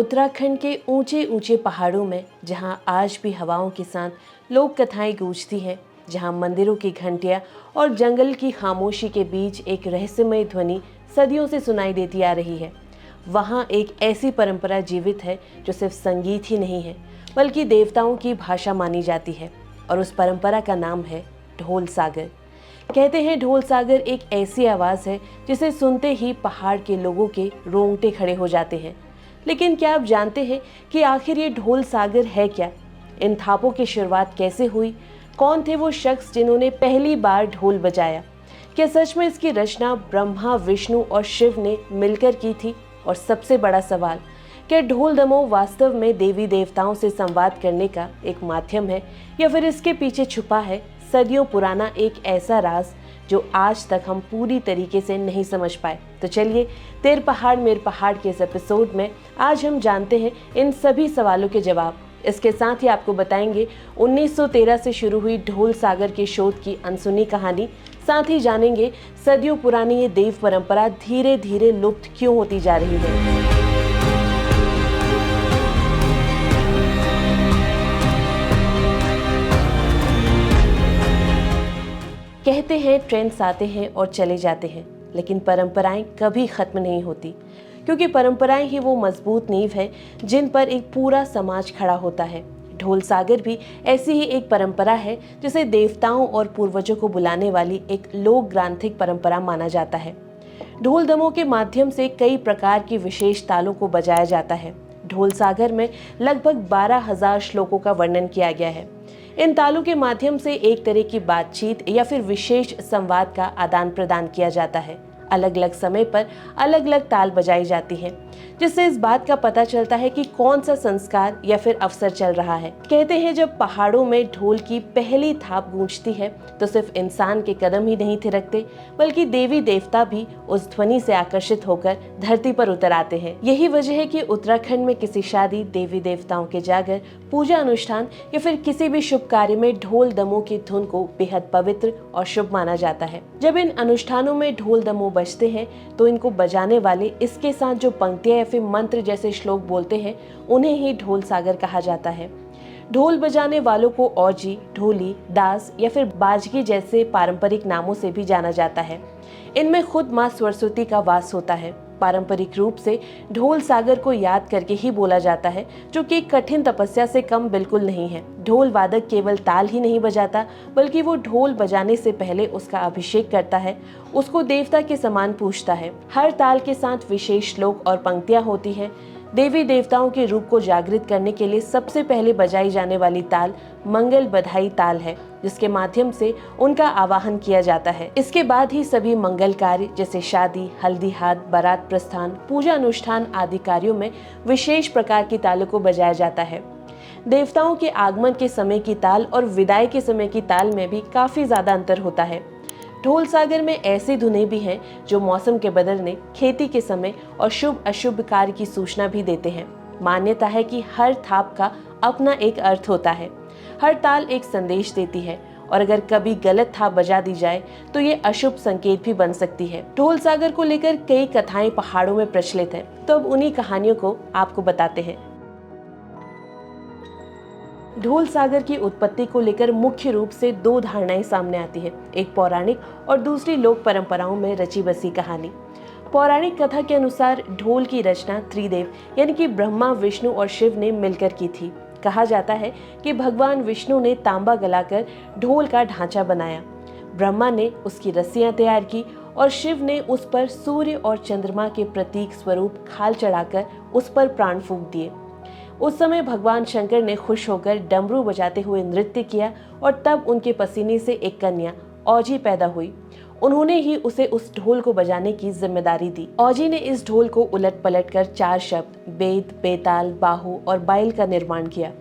उत्तराखंड के ऊंचे ऊंचे पहाड़ों में जहां आज भी हवाओं के साथ लोक कथाएं गूंजती हैं, जहां मंदिरों की घंटियां और जंगल की खामोशी के बीच एक रहस्यमय ध्वनि सदियों से सुनाई देती आ रही है, वहां एक ऐसी परंपरा जीवित है जो सिर्फ संगीत ही नहीं है बल्कि देवताओं की भाषा मानी जाती है। और उस परंपरा का नाम है ढोल सागर। कहते हैं ढोल सागर एक ऐसी आवाज़ है जिसे सुनते ही पहाड़ के लोगों के रोंगटे खड़े हो जाते हैं। लेकिन क्या आप जानते हैं कि आखिर ये ढोल सागर है क्या? इन थापों की शुरुआत कैसे हुई? कौन थे वो शख्स जिन्होंने पहली बार ढोल बजाया? क्या सच में इसकी रचना ब्रह्मा, विष्णु और शिव ने मिलकर की थी? और सबसे बड़ा सवाल, क्या ढोल दमोह वास्तव में देवी देवताओं से संवाद करने का एक माध्यम है, या फिर इसके पीछे छुपा है सदियों पुराना एक ऐसा राज जो आज तक हम पूरी तरीके से नहीं समझ पाए? तो चलिए, तेरे पहाड़ मेरे पहाड़ के इस एपिसोड में आज हम जानते हैं इन सभी सवालों के जवाब। इसके साथ ही आपको बताएंगे 1913 से शुरू हुई ढोल सागर के शोध की अनसुनी कहानी। साथ ही जानेंगे सदियों पुरानी ये देव परंपरा धीरे धीरे लुप्त क्यों होती जा रही है। कहते हैं ट्रेंड्स आते हैं और चले जाते हैं, लेकिन परंपराएं कभी खत्म नहीं होती, क्योंकि परंपराएं ही वो मजबूत नींव है जिन पर एक पूरा समाज खड़ा होता है। ढोल सागर भी ऐसी ही एक परंपरा है जिसे देवताओं और पूर्वजों को बुलाने वाली एक लोक ग्रांथिक परंपरा माना जाता है। ढोल दमों के माध्यम से कई प्रकार की विशेष तालों को बजाया जाता है। ढोल सागर में लगभग 12,000 श्लोकों का वर्णन किया गया है। इन तालों के माध्यम से एक तरह की बातचीत या फिर विशेष संवाद का आदान प्रदान किया जाता है। अलग अलग समय पर अलग अलग ताल बजाई जाती हैं, जिससे इस बात का पता चलता है कि कौन सा संस्कार या फिर अवसर चल रहा है। कहते हैं जब पहाड़ों में ढोल की पहली थाप गूंजती है तो सिर्फ इंसान के कदम ही नहीं थिरकते, बल्कि देवी देवता भी उस ध्वनि से आकर्षित होकर धरती पर उतर आते हैं। यही वजह है कि उत्तराखंड में किसी शादी, देवी देवताओं के जागर, पूजा अनुष्ठान या फिर किसी भी शुभ कार्य में ढोल दमों की धुन को बेहद पवित्र और शुभ माना जाता है। जब इन अनुष्ठानों में ढोल दमों बजते हैं तो इनको बजाने वाले इसके साथ जो पंक्तियां या फिर मंत्र जैसे श्लोक बोलते हैं, उन्हें ही ढोल सागर कहा जाता है। ढोल बजाने वालों को औजी, ढोली, दास या फिर बाजगी जैसे पारंपरिक नामों से भी जाना जाता है। इनमें खुद मां सरस्वती का वास होता है। पारंपरिक रूप से ढोल सागर को याद करके ही बोला जाता है, जो कि कठिन तपस्या से कम बिल्कुल नहीं है। ढोल वादक केवल ताल ही नहीं बजाता, बल्कि वो ढोल बजाने से पहले उसका अभिषेक करता है, उसको देवता के समान पूजता है। हर ताल के साथ विशेष श्लोक और पंक्तियां होती हैं। देवी देवताओं के रूप को जागृत करने के लिए सबसे पहले बजाई जाने वाली ताल मंगल बधाई ताल है, जिसके माध्यम से उनका आवाहन किया जाता है। इसके बाद ही सभी मंगल कार्य जैसे शादी, हल्दी हाथ, बारात प्रस्थान, पूजा अनुष्ठान आदि कार्यों में विशेष प्रकार की तालों को बजाया जाता है। देवताओं के आगमन के समय की ताल और विदाई के समय की ताल में भी काफी ज्यादा अंतर होता है। ढोल सागर में ऐसी धुनें भी हैं जो मौसम के बदलने, खेती के समय और शुभ अशुभ कार्य की सूचना भी देते हैं। मान्यता है कि हर थाप का अपना एक अर्थ होता है। हर ताल एक संदेश देती है, और अगर कभी गलत थाप बजा दी जाए तो ये अशुभ संकेत भी बन सकती है। ढोल सागर को लेकर कई कथाएं पहाड़ों में प्रचलित है, तो अब उन्हीं कहानियों को आपको बताते हैं। ढोल सागर की उत्पत्ति को लेकर मुख्य रूप से दो धारणाएं सामने आती हैं, एक पौराणिक और दूसरी लोक परंपराओं में रची बसी कहानी। पौराणिक कथा के अनुसार ढोल की रचना त्रिदेव यानी कि ब्रह्मा, विष्णु और शिव ने मिलकर की थी। कहा जाता है कि भगवान विष्णु ने तांबा गलाकर ढोल का ढांचा बनाया, ब्रह्मा ने उसकी रस्सियां तैयार की और शिव ने उस पर सूर्य और चंद्रमा के प्रतीक स्वरूप खाल चढ़ाकर उस पर प्राण फूंक दिए। उस समय भगवान शंकर ने खुश होकर डमरू बजाते हुए नृत्य किया और तब उनके पसीने से एक कन्या औजी पैदा हुई। उन्होंने ही उसे उस ढोल को बजाने की जिम्मेदारी दी। औजी ने इस ढोल को उलट पलट कर 4 शब्द बेद, बेताल, बाहु और बाइल का निर्माण किया।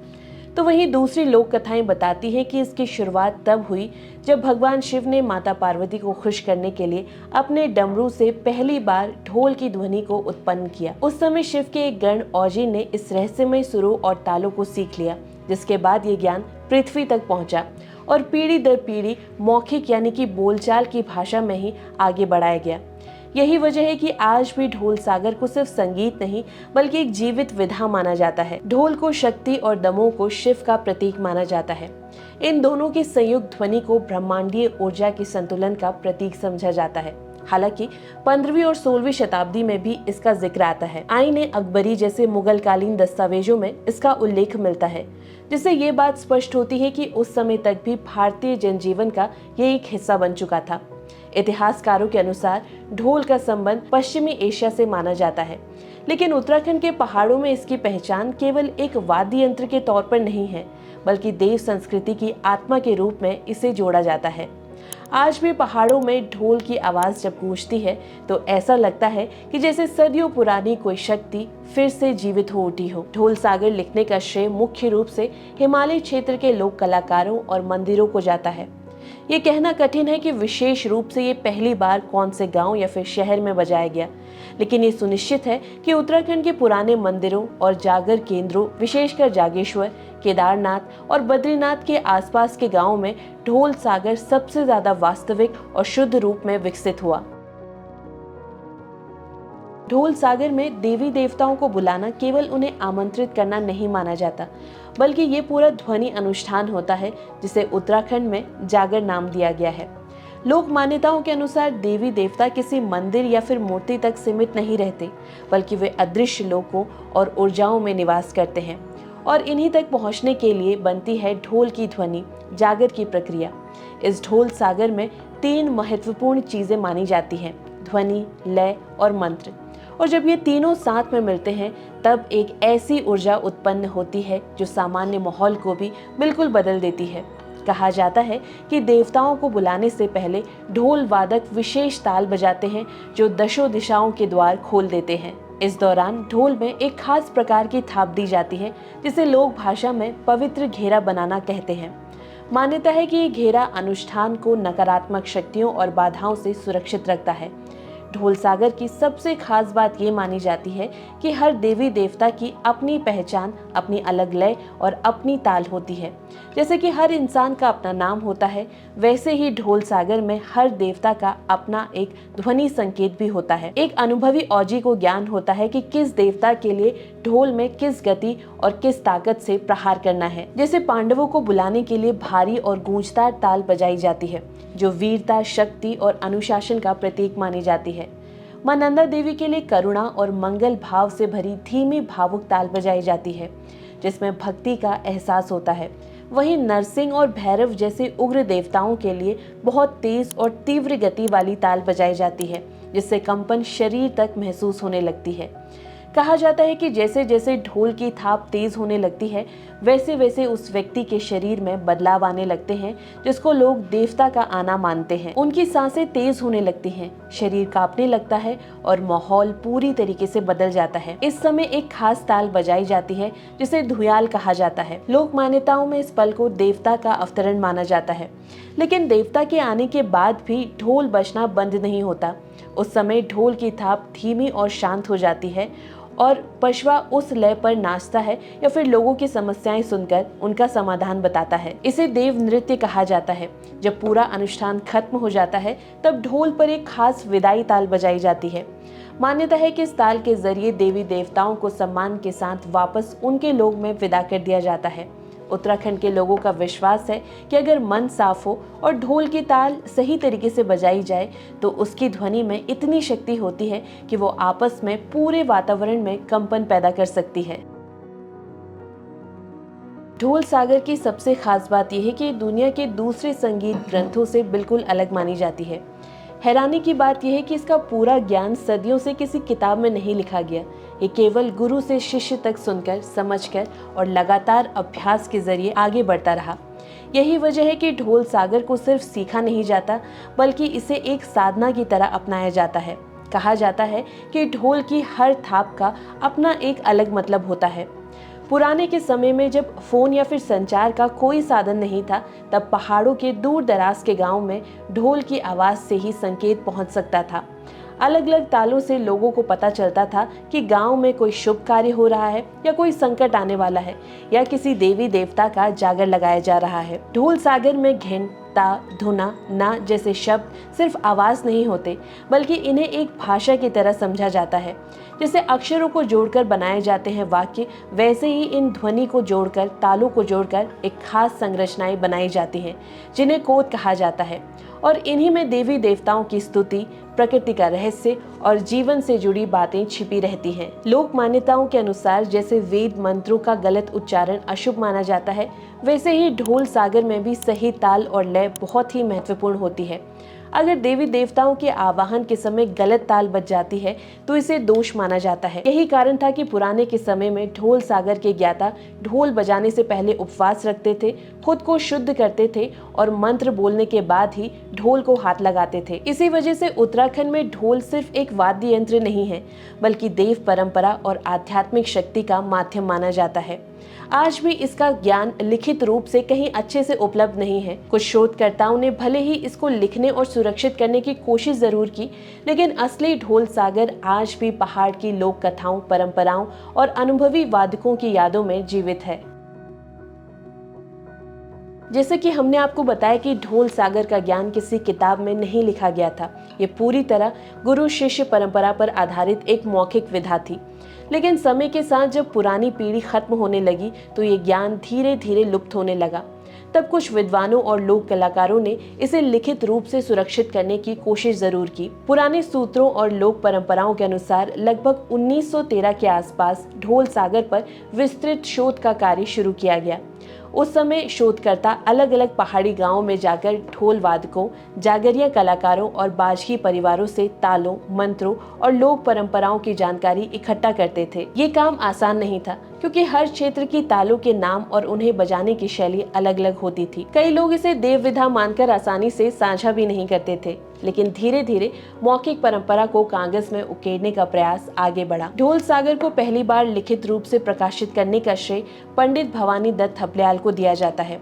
तो वहीं दूसरी लोक कथाएं बताती हैं कि इसकी शुरुआत तब हुई जब भगवान शिव ने माता पार्वती को खुश करने के लिए अपने डमरू से पहली बार ढोल की ध्वनि को उत्पन्न किया। उस समय शिव के एक गण औजी ने इस रहस्यमय सुरों और तालों को सीख लिया, जिसके बाद ये ज्ञान पृथ्वी तक पहुंचा और पीढ़ी दर पीढ़ी मौखिक यानी कि बोलचाल की भाषा में ही आगे बढ़ाया गया। यही वजह है कि आज भी ढोल सागर को सिर्फ संगीत नहीं बल्कि एक जीवित विधा माना जाता है। ढोल को शक्ति और दमों को शिव का प्रतीक माना जाता है। इन दोनों की संयुक्त ध्वनि को ब्रह्मांडीय ऊर्जा के संतुलन का प्रतीक समझा जाता है। हालांकि 15वीं और 16वीं शताब्दी में भी इसका जिक्र आता है। आईने अकबरी जैसे मुगल कालीन दस्तावेजों में इसका उल्लेख मिलता है, जिससे ये बात स्पष्ट होती है कि उस समय तक भी भारतीय जनजीवन का ये एक हिस्सा बन चुका था। इतिहासकारों के अनुसार ढोल का संबंध पश्चिमी एशिया से माना जाता है, लेकिन उत्तराखंड के पहाड़ों में इसकी पहचान केवल एक वाद्य यंत्र के तौर पर नहीं है, बल्कि देव संस्कृति की आत्मा के रूप में इसे जोड़ा जाता है। आज भी पहाड़ों में ढोल की आवाज जब गूंजती है तो ऐसा लगता है कि जैसे सदियों पुरानी कोई शक्ति फिर से जीवित हो उठी हो। ढोल सागर लिखने का श्रेय मुख्य रूप से हिमालय क्षेत्र के लोक कलाकारों और मंदिरों को जाता है। ये कहना कठिन है कि विशेष रूप से ये पहली बार कौन से गांव या फिर शहर में बजाया गया, लेकिन ये सुनिश्चित है कि उत्तराखंड के पुराने मंदिरों और जागर केंद्रों, विशेषकर जागेश्वर, केदारनाथ और बद्रीनाथ के आसपास के गांवों में ढोल सागर सबसे ज्यादा वास्तविक और शुद्ध रूप में विकसित हुआ। ढोल सागर में देवी देवताओं को बुलाना केवल उन्हें आमंत्रित करना नहीं माना जाता, बल्कि ये पूरा ध्वनि अनुष्ठान होता है, जिसे उत्तराखंड में जागर नाम दिया गया है। लोक मान्यताओं के अनुसार देवी देवता किसी मंदिर या फिर मूर्ति तक सीमित नहीं रहते, बल्कि वे अदृश्य लोकों और ऊर्जाओं में निवास करते हैं, और इन्हीं तक पहुंचने के लिए बनती है ढोल की ध्वनि, जागर की प्रक्रिया। इस ढोल सागर में 3 महत्वपूर्ण चीजें मानी जाती हैं: ध्वनि, लय और मंत्र। और जब ये तीनों साथ में मिलते हैं तब एक ऐसी ऊर्जा उत्पन्न होती है जो सामान्य माहौल को भी बिल्कुल बदल देती है। कहा जाता है कि देवताओं को बुलाने से पहले ढोल वादक विशेष ताल बजाते हैं जो दशों दिशाओं के द्वार खोल देते हैं। इस दौरान ढोल में एक खास प्रकार की थाप दी जाती है, जिसे लोक भाषा में पवित्र घेरा बनाना कहते हैं। मान्यता है कि ये घेरा अनुष्ठान को नकारात्मक शक्तियों और बाधाओं से सुरक्षित रखता है। ढोल सागर की सबसे खास बात ये मानी जाती है कि हर देवी देवता की अपनी पहचान, अपनी अलग लय और अपनी ताल होती है। जैसे कि हर इंसान का अपना नाम होता है, वैसे ही ढोल सागर में हर देवता का अपना एक ध्वनि संकेत भी होता है। एक अनुभवी औजी को ज्ञान होता है कि किस देवता के लिए ढोल में किस गति और किस ताकत से प्रहार करना है। जैसे पांडवों को बुलाने के लिए भारी और गूंजदार ताल बजाई जाती है, जो वीरता, शक्ति और अनुशासन का प्रतीक मानी जाती है। मां नंदा देवी के लिए करुणा और मंगल भाव से भरी धीमी भावुक ताल बजाई जाती है, जिसमें भक्ति का एहसास होता है। वहीं नरसिंह और भैरव जैसे उग्र देवताओं के लिए बहुत तेज और तीव्र गति वाली ताल बजाई जाती है, जिससे कंपन शरीर तक महसूस होने लगती है। कहा जाता है कि जैसे जैसे ढोल की थाप तेज होने लगती है, वैसे वैसे उस व्यक्ति के शरीर में बदलाव आने लगते हैं, जिसको लोग देवता का आना मानते हैं। उनकी सांसें तेज होने लगती हैं, शरीर कांपने लगता है और माहौल पूरी तरीके से बदल जाता है। इस समय एक खास ताल बजाई जाती है जिसे धुयाल कहा जाता है। लोक मान्यताओं में इस पल को देवता का अवतरण माना जाता है, लेकिन देवता के आने के बाद भी ढोल बजना बंद नहीं होता। उस समय ढोल की थाप धीमी और शांत हो जाती है और पशवा उस लय पर नाचता है या फिर लोगों की समस्याएं सुनकर उनका समाधान बताता है। इसे देव नृत्य कहा जाता है। जब पूरा अनुष्ठान खत्म हो जाता है तब ढोल पर एक खास विदाई ताल बजाई जाती है। मान्यता है कि इस ताल के जरिए देवी देवताओं को सम्मान के साथ वापस उनके लोक में विदा कर दिया जाता है। उत्तराखंड के लोगों का विश्वास है कि अगर मन साफ हो और ढोल की ताल सही तरीके से बजाई जाए तो उसकी ध्वनि में इतनी शक्ति होती है कि वो आपस में पूरे वातावरण में कंपन पैदा कर सकती है। ढोल सागर की सबसे खास बात यह है कि दुनिया के दूसरे संगीत ग्रंथों से बिल्कुल अलग मानी जाती है। हैरानी की बात यह है कि इसका पूरा ज्ञान सदियों से किसी किताब में नहीं लिखा गया। ये केवल गुरु से शिष्य तक सुनकर, समझकर और लगातार अभ्यास के जरिए आगे बढ़ता रहा। यही वजह है कि ढोल सागर को सिर्फ सीखा नहीं जाता, बल्कि इसे एक साधना की तरह अपनाया जाता है। कहा जाता है कि ढोल की हर थाप का अपना एक अलग मतलब होता है। पुराने के समय में जब फोन या फिर संचार का कोई साधन नहीं था, तब पहाड़ों के दूर दराज के गांव में ढोल की आवाज से ही संकेत पहुंच सकता था। अलग अलग तालों से लोगों को पता चलता था कि गांव में कोई शुभ कार्य हो रहा है या कोई संकट आने वाला है या किसी देवी देवता का जागर लगाया जा रहा है। ढोल सागर में घिन, ता, धुना, ना जैसे शब्द सिर्फ आवाज नहीं होते, बल्कि इन्हें एक भाषा की तरह समझा जाता है। जैसे अक्षरों को जोड़कर बनाए जाते हैं वाक्य, वैसे ही इन ध्वनि को जोड़कर, तालों को जोड़कर एक खास संरचनाएं बनाई जाती हैं, जिन्हें कोद कहा जाता है। और इन्हीं में देवी देवताओं की स्तुति, प्रकृति का रहस्य और जीवन से जुड़ी बातें छिपी रहती हैं। लोक मान्यताओं के अनुसार जैसे वेद मंत्रों का गलत उच्चारण अशुभ माना जाता है, वैसे ही ढोल सागर में भी सही ताल और लय बहुत ही महत्वपूर्ण होती है। अगर देवी देवताओं के आवाहन के समय गलत ताल बज जाती है तो इसे दोष माना जाता है। यही कारण था कि पुराने के समय में ढोल सागर के ज्ञाता ढोल बजाने से पहले उपवास रखते थे, खुद को शुद्ध करते थे और मंत्र बोलने के बाद ही ढोल को हाथ लगाते थे। इसी वजह से उत्तराखंड में ढोल सिर्फ एक वाद्य यंत्र नहीं है, बल्कि देव परंपरा और आध्यात्मिक शक्ति का माध्यम माना जाता है। आज भी इसका ज्ञान लिखित रूप से कहीं अच्छे से उपलब्ध नहीं है। कुछ शोधकर्ताओं ने भले ही इसको लिखने और सुरक्षित करने की कोशिश जरूर की, लेकिन असली ढोल सागर आज भी पहाड़ की लोक कथाओं, परंपराओं और अनुभवी वादकों की यादों में जीवित है। जैसे कि हमने आपको बताया कि ढोल सागर का ज्ञान किसी किताब में नहीं लिखा गया था। ये पूरी तरह गुरु शिष्य परंपरा पर आधारित एक मौखिक विधा थी। लेकिन समय के साथ जब पुरानी पीढ़ी खत्म होने लगी तो ये ज्ञान धीरे धीरे लुप्त होने लगा। तब कुछ विद्वानों और लोक कलाकारों ने इसे लिखित रूप से सुरक्षित करने की कोशिश जरूर की। पुराने सूत्रों और लोक परंपराओं के अनुसार लगभग 1913 के आसपास ढोल सागर पर विस्तृत शोध का कार्य शुरू किया गया। उस समय शोधकर्ता अलग अलग पहाड़ी गांवों में जाकर ढोल वादकों, जागरिया कलाकारों और बाजगी परिवारों से तालों, मंत्रों और लोक परंपराओं की जानकारी इकट्ठा करते थे। ये काम आसान नहीं था, क्योंकि हर क्षेत्र की तालों के नाम और उन्हें बजाने की शैली अलग अलग होती थी। कई लोग इसे देव विधा मानकर आसानी से साझा भी नहीं करते थे, लेकिन धीरे धीरे मौखिक परंपरा को कागज में उकेरने का प्रयास आगे बढ़ा। ढोल सागर को पहली बार लिखित रूप से प्रकाशित करने का श्रेय पंडित भवानी दत्त थपलियाल को दिया जाता है।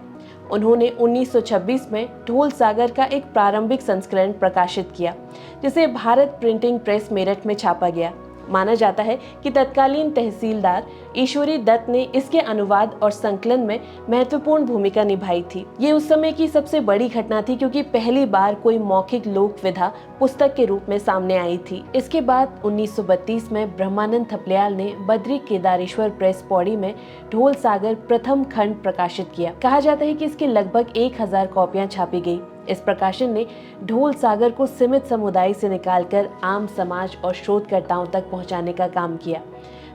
उन्होंने 1926 में ढोल सागर का एक प्रारंभिक संस्करण प्रकाशित किया, जिसे भारत प्रिंटिंग प्रेस मेरठ में छापा गया। माना जाता है कि तत्कालीन तहसीलदार ईश्वरी दत्त ने इसके अनुवाद और संकलन में महत्वपूर्ण भूमिका निभाई थी। ये उस समय की सबसे बड़ी घटना थी, क्योंकि पहली बार कोई मौखिक लोक विधा पुस्तक के रूप में सामने आई थी। इसके बाद 1932 में ब्रह्मानंद थपलियाल ने बद्री केदारेश्वर प्रेस पौड़ी में ढोल सागर प्रथम खंड प्रकाशित किया। कहा जाता है कि इसकी लगभग 1000 कॉपियां छापी गई। इस प्रकाशन ने ढोल सागर को सीमित समुदाय से निकालकर आम समाज और शोधकर्ताओं तक पहुंचाने का काम किया।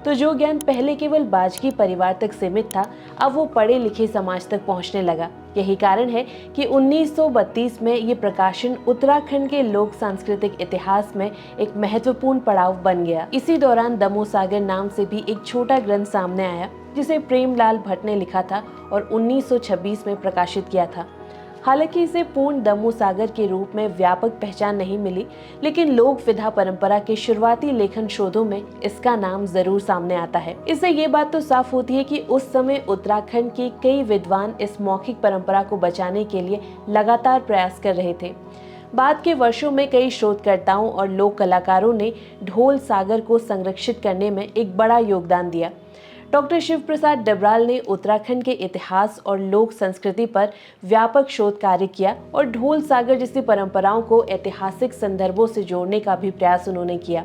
तो जो ज्ञान पहले केवल बाजगी परिवार तक सीमित था, अब वो पढ़े लिखे समाज तक पहुंचने लगा। यही कारण है कि 1932 में ये प्रकाशन उत्तराखंड के लोक सांस्कृतिक इतिहास में एक महत्वपूर्ण पड़ाव बन गया। इसी दौरान दमोह सागर नाम से भी एक छोटा ग्रंथ सामने आया, जिसे प्रेमलाल भट्ट ने लिखा था और 1926 में प्रकाशित किया था। हालांकि इसे पूर्ण दमोह सागर के रूप में व्यापक पहचान नहीं मिली, लेकिन लोक विधा परंपरा के शुरुआती लेखन शोधों में इसका नाम जरूर सामने आता है। इससे ये बात तो साफ होती है कि उस समय उत्तराखंड के कई विद्वान इस मौखिक परंपरा को बचाने के लिए लगातार प्रयास कर रहे थे। बाद के वर्षों में कई शोधकर्ताओं और लोक कलाकारों ने ढोल सागर को संरक्षित करने में एक बड़ा योगदान दिया। डॉक्टर शिव प्रसाद डबराल ने उत्तराखंड के इतिहास और लोक संस्कृति पर व्यापक शोध कार्य किया और ढोल सागर जैसी परंपराओं को ऐतिहासिक संदर्भों से जोड़ने का भी प्रयास उन्होंने किया।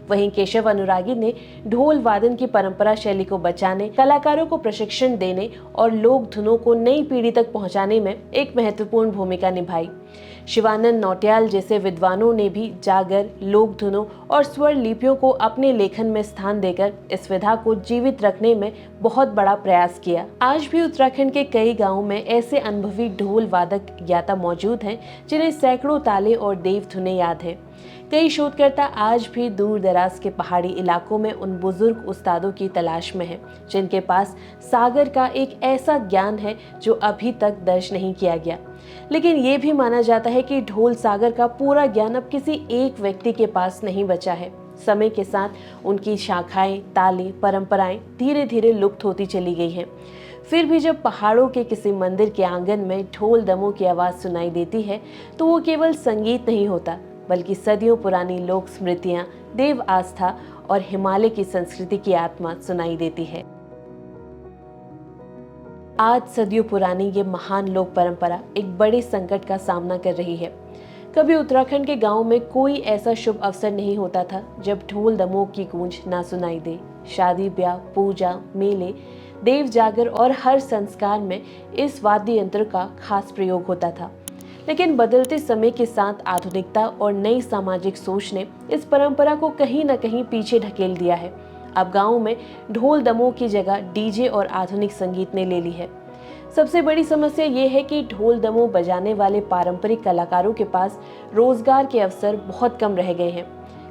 वहीं केशव अनुरागी ने ढोल वादन की परंपरा शैली को बचाने, कलाकारों को प्रशिक्षण देने और लोक धुनों को नई पीढ़ी तक पहुंचाने में एक महत्वपूर्ण भूमिका निभाई। शिवानंद नौटियाल जैसे विद्वानों ने भी जागर, लोक धुनों और स्वर लिपियों को अपने लेखन में स्थान देकर इस विधा को जीवित रखने में बहुत बड़ा प्रयास किया। आज भी उत्तराखंड के कई गांवों में ऐसे अनुभवी ढोल वादक ज्ञाता मौजूद हैं, जिन्हें सैकड़ों ताले और देव धुनें याद है। कई शोधकर्ता आज भी दूर दराज के पहाड़ी इलाकों में उन बुजुर्ग उस्तादों की तलाश में हैं, जिनके पास सागर का एक ऐसा ज्ञान है जो अभी तक दर्ज नहीं किया गया। लेकिन ये भी माना जाता है कि ढोल सागर का पूरा ज्ञान अब किसी एक व्यक्ति के पास नहीं बचा है। समय के साथ उनकी शाखाएं, ताले, परंपराएं धीरे धीरे लुप्त होती चली गई हैं। फिर भी जब पहाड़ों के किसी मंदिर के आंगन में ढोल दमों की आवाज़ सुनाई देती है, तो वो केवल संगीत नहीं होता, बल्कि सदियों पुरानी लोक स्मृतियाँ, देव आस्था और हिमालय की संस्कृति की आत्मा सुनाई देती है। आज सदियों पुरानी ये महान लोक परंपरा एक बड़े संकट का सामना कर रही है। कभी उत्तराखंड के गांव में कोई ऐसा शुभ अवसर नहीं होता था जब ढोल दमोह की गूंज ना सुनाई दे। शादी ब्याह, पूजा, मेले, देव जागर और हर संस्कार में इस वाद्य यंत्र का खास प्रयोग होता था। लेकिन बदलते समय के साथ आधुनिकता और नई सामाजिक सोच ने इस परंपरा को कहीं न कहीं पीछे ढकेल दिया है। अब गाँव में ढोल दमोह की जगह डीजे और आधुनिक संगीत ने ले ली है। सबसे बड़ी समस्या ये है कि ढोल दमोह बजाने वाले पारंपरिक कलाकारों के पास रोजगार के अवसर बहुत कम रह गए हैं।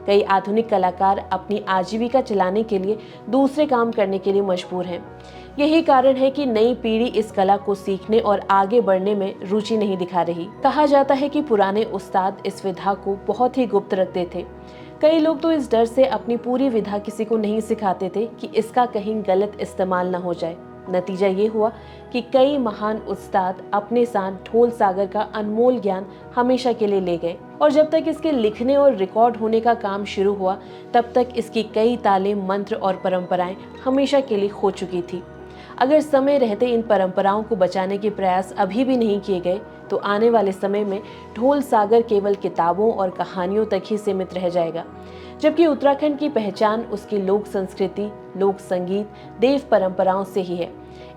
कई आधुनिक कलाकार अपनी आजीविका चलाने के लिए दूसरे काम करने के लिए मजबूर हैं। यही कारण है कि नई पीढ़ी इस कला को सीखने और आगे बढ़ने में रुचि नहीं दिखा रही। कहा जाता है कि पुराने उस्ताद इस विधा को बहुत ही गुप्त रखते थे। कई लोग तो इस डर से अपनी पूरी विधा किसी को नहीं सिखाते थे कि इसका कहीं गलत इस्तेमाल न हो जाए। नतीजा ये हुआ कि कई महान उस्ताद अपने साथ ढोल सागर का अनमोल ज्ञान हमेशा के लिए ले गए और जब तक इसके लिखने और रिकॉर्ड होने का काम शुरू हुआ तब तक इसकी कई ताले, मंत्र और परंपराएं हमेशा के लिए खो चुकी थी। अगर समय रहते इन परंपराओं को बचाने के प्रयास अभी भी नहीं किए गए तो आने वाले समय में ढोल सागर केवल किताबों और कहानियों तक ही सीमित रह जाएगा, जबकि उत्तराखंड की पहचान उसकी लोक संस्कृति, लोक संगीत, देव परंपराओं से ही है।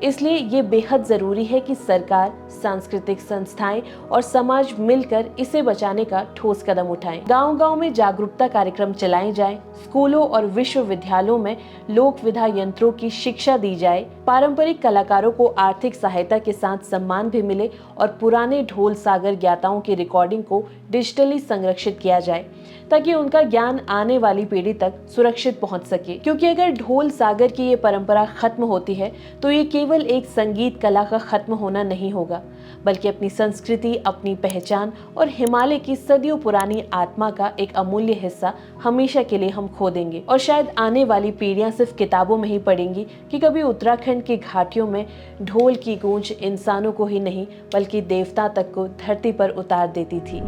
इसलिए ये बेहद जरूरी है कि सरकार, सांस्कृतिक संस्थाएं और समाज मिलकर इसे बचाने का ठोस कदम उठाएं। गांव-गांव में जागरूकता कार्यक्रम चलाए जाएं, स्कूलों और विश्वविद्यालयों में लोक विधा यंत्रों की शिक्षा दी जाए, पारंपरिक कलाकारों को आर्थिक सहायता के साथ सम्मान भी मिले और पुराने ढोल सागर ज्ञाताओं की रिकॉर्डिंग को डिजिटली संरक्षित किया जाए ताकि उनका ज्ञान आने वाली पीढ़ी तक सुरक्षित पहुंच सके। क्योंकि अगर ढोल सागर की ये परंपरा खत्म होती है तो ये केवल एक संगीत कला का खत्म होना नहीं होगा, बल्कि अपनी संस्कृति, अपनी पहचान और हिमालय की सदियों पुरानी आत्मा का एक अमूल्य हिस्सा हमेशा के लिए हम खो देंगे। और शायद आने वाली पीढ़ियां सिर्फ किताबों में ही पढ़ेंगी कि कभी उत्तराखंड की घाटियों में ढोल की गूंज इंसानों को ही नहीं बल्कि देवता तक को धरती पर उतार देती थी।